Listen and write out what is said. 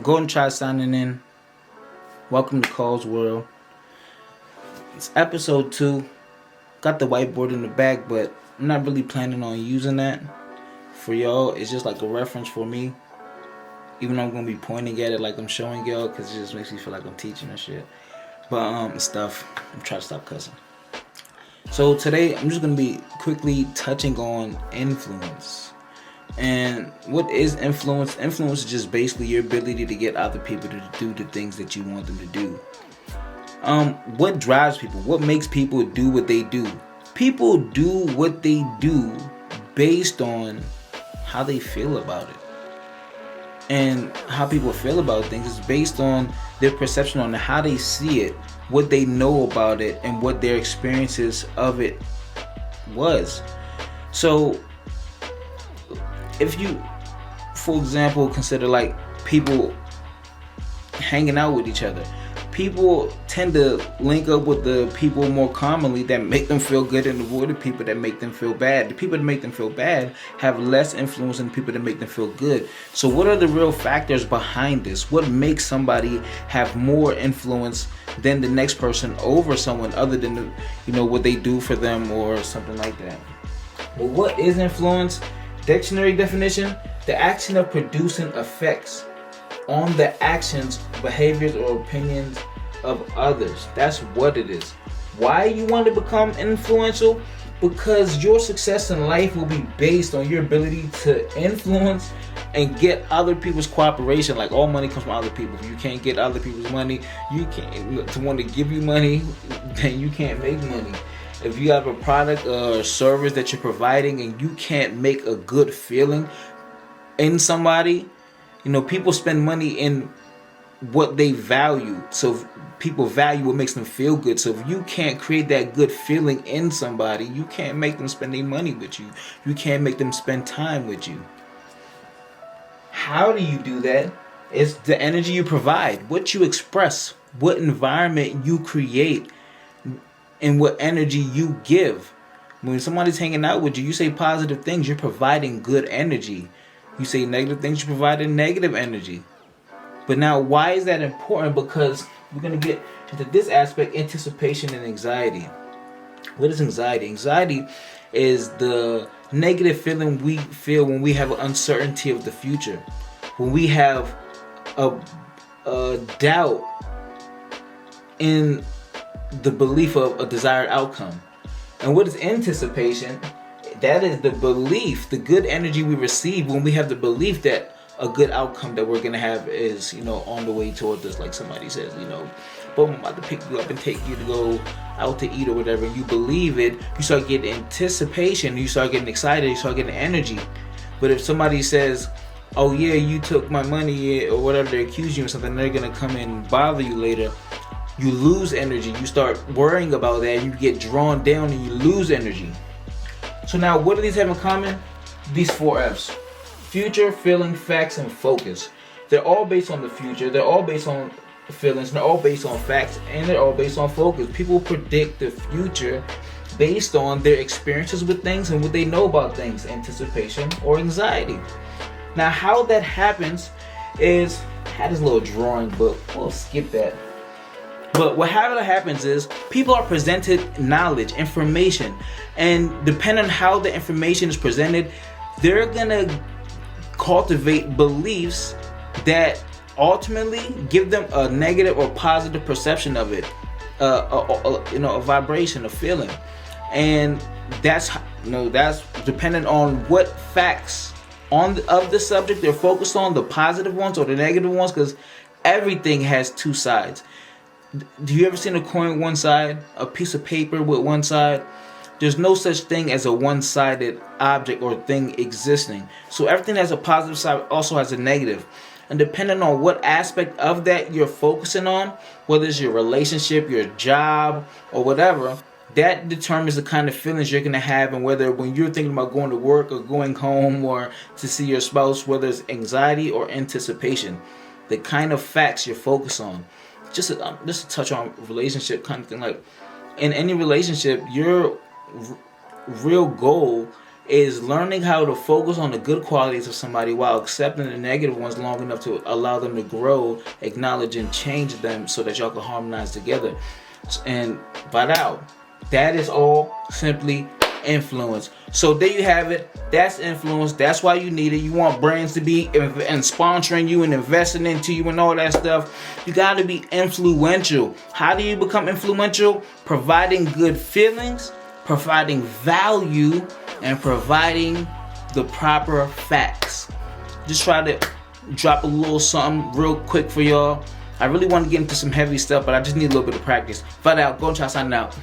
Go and try signing in. Welcome to Call's World. It's episode 2. Got the whiteboard in the back, but I'm not really planning on using that for y'all. It's just like a reference for me. Even though I'm going to be pointing at it like I'm showing y'all, because it just makes me feel like I'm teaching and shit. But stuff. I'm trying to stop cussing. So today I'm just going to be quickly touching on influence. And what is influence? Influence is just basically your ability to get other people to do the things that you want them to do. What drives people? What makes people do what they do? People do what they do based on how they feel about it. And how people feel about things is based on their perception on how they see it, what they know about it, and what their experiences of it was. So if you, for example, consider like people hanging out with each other, people tend to link up with the people more commonly that make them feel good and avoid the people that make them feel bad. The people that make them feel bad have less influence than the people that make them feel good. So what are the real factors behind this? What makes somebody have more influence than the next person over someone other than what they do for them or something like that? Well, what is influence? Dictionary definition: the action of producing effects on the actions, behaviors, or opinions of others. That's what it is. Why you want to become influential? Because your success in life will be based on your ability to influence and get other people's cooperation. Like, all money comes from other people. If you can't get other people's money, you can't to want to give you money, then you can't make money. If you have a product or service that you're providing and you can't make a good feeling in somebody, people spend money in what they value. So people value what makes them feel good. So if you can't create that good feeling in somebody, you can't make them spend their money with you. You can't make them spend time with you. How do you do that? It's the energy you provide, what you express, what environment you create, and what energy you give. When somebody's hanging out with you, you say positive things, you're providing good energy. You say negative things, you're providing negative energy. But now, why is that important? Because we're going to get into this aspect: anticipation and anxiety. What is anxiety? Anxiety is the negative feeling we feel when we have an uncertainty of the future. When we have a doubt in the belief of a desired outcome. And what is anticipation? That is the belief, the good energy we receive when we have the belief that a good outcome that we're going to have is, on the way towards us. Like somebody says, boom, I'm about to pick you up and take you to go out to eat or whatever. And you believe it, you start getting anticipation, you start getting excited, you start getting energy. But if somebody says, oh yeah, you took my money or whatever, they accuse you of something, they're going to come and bother you later, you lose energy. You start worrying about that, you get drawn down and you lose energy. So now, what do these have in common? These 4 F's. Future, feeling, facts, and focus. They're all based on the future. They're all based on feelings. They're all based on facts. And they're all based on focus. People predict the future based on their experiences with things and what they know about things. Anticipation or anxiety. Now, how that happens is, I had this little drawing book. We'll skip that. But what happens is people are presented knowledge, information, and depending on how the information is presented, they're gonna cultivate beliefs that ultimately give them a negative or positive perception of it, a vibration, a feeling, and that's dependent on what facts of the subject they're focused on, the positive ones or the negative ones, because everything has 2 sides. Do you ever seen a coin one side? A piece of paper with one side? There's no such thing as a one-sided object or thing existing. So everything that has a positive side also has a negative. And depending on what aspect of that you're focusing on, whether it's your relationship, your job, or whatever, that determines the kind of feelings you're going to have, and whether when you're thinking about going to work or going home or to see your spouse, whether it's anxiety or anticipation, the kind of facts you're focused on. Just to touch on relationship kind of thing, like in any relationship, your real goal is learning how to focus on the good qualities of somebody while accepting the negative ones long enough to allow them to grow, acknowledge, and change them so that y'all can harmonize together. And Vidal, that is all simply influence. So there you have it. That's influence. That's why you need it. You want brands to be and sponsoring you and investing into you and all that stuff. You got to be influential. How do you become influential? Providing good feelings, providing value, and providing the proper facts. Just try to drop a little something real quick for y'all. I really want to get into some heavy stuff, but I just need a little bit of practice. Vidal, go and try signing out.